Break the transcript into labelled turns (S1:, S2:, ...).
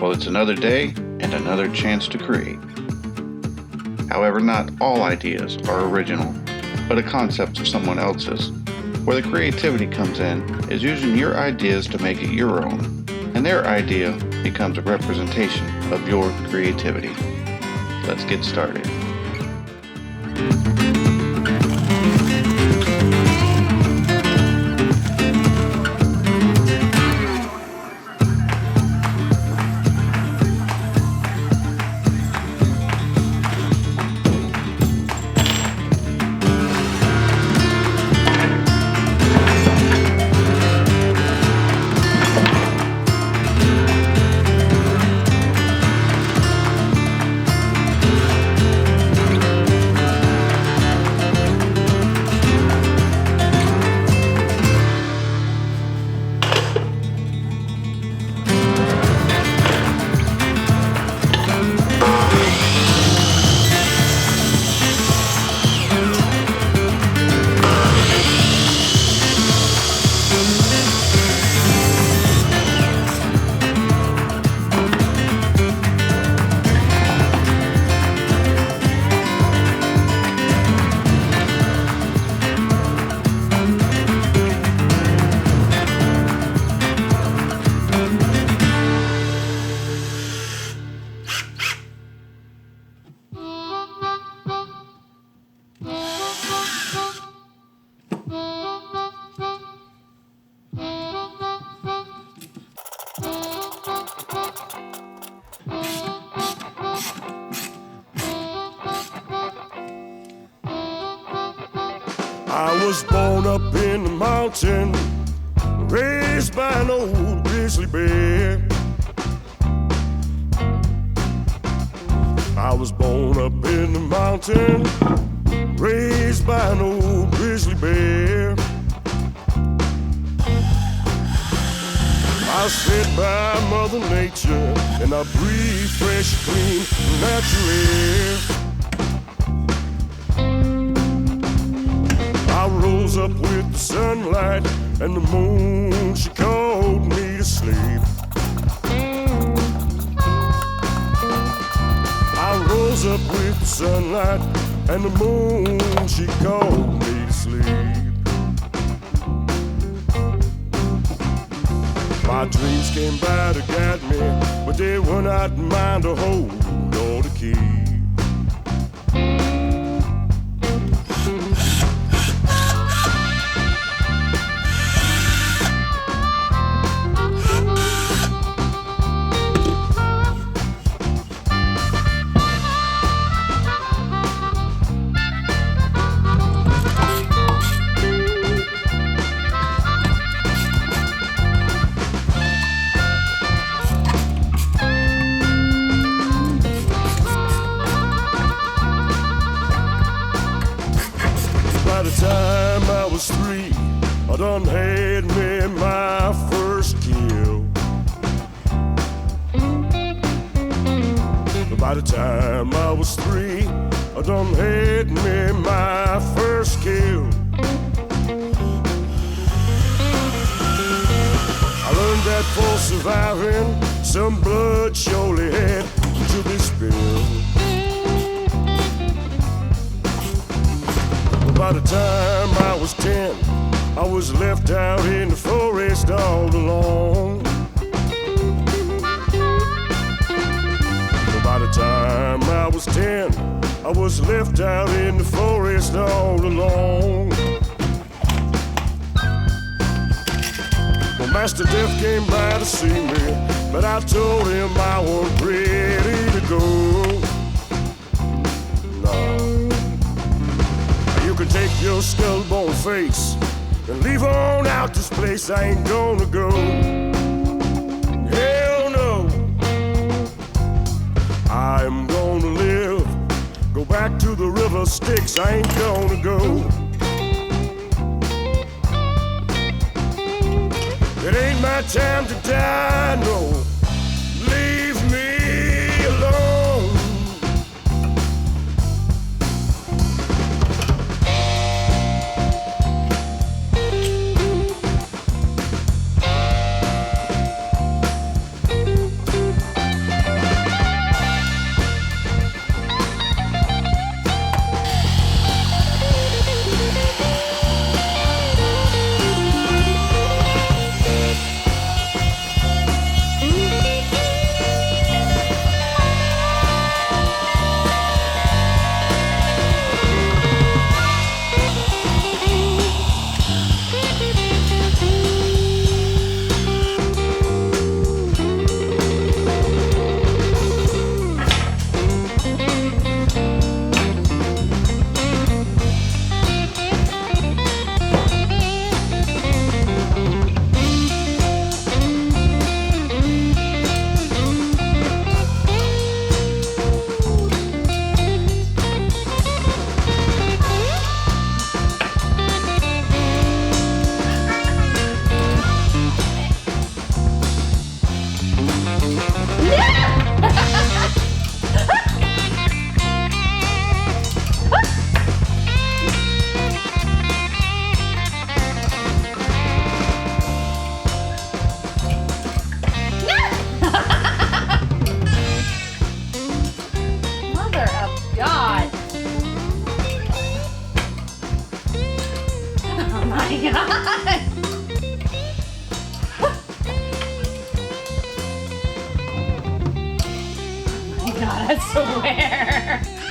S1: Well, it's another day and another chance to create. However, not all ideas are original, but a concept of someone else's. Where the creativity comes in is using your ideas to make it your own, and their idea becomes a representation of your creativity. Let's get started.
S2: I was born up in the mountain, raised by an old grizzly bear. I was born up in the mountain, raised by an old grizzly bear. I sit by Mother Nature and I breathe fresh, clean, natural air. I rose up with the sunlight and the moon, she called me to sleep. I rose up with the sunlight and the moon, she called me to sleep. My dreams came by to guide me, but they were not mine to hold or to keep. By the time I was 3, I done had me my first kill. By the time I was 3, I done had me my first kill. I learned that for surviving, some blood surely had to be spilled. By the time I was 10, I was left out in the forest all alone. By the time I was 10, I was left out in the forest all alone. Well, Master Death came by to see me, but I told him I wasn't ready to go. You can take your skull-bone face and leave on out this place. I ain't gonna go. Hell no. I'm gonna live. Go back to the river Styx. I ain't gonna go. It ain't my time to die, no. Leave me alone.
S3: god! Oh my god, I swear!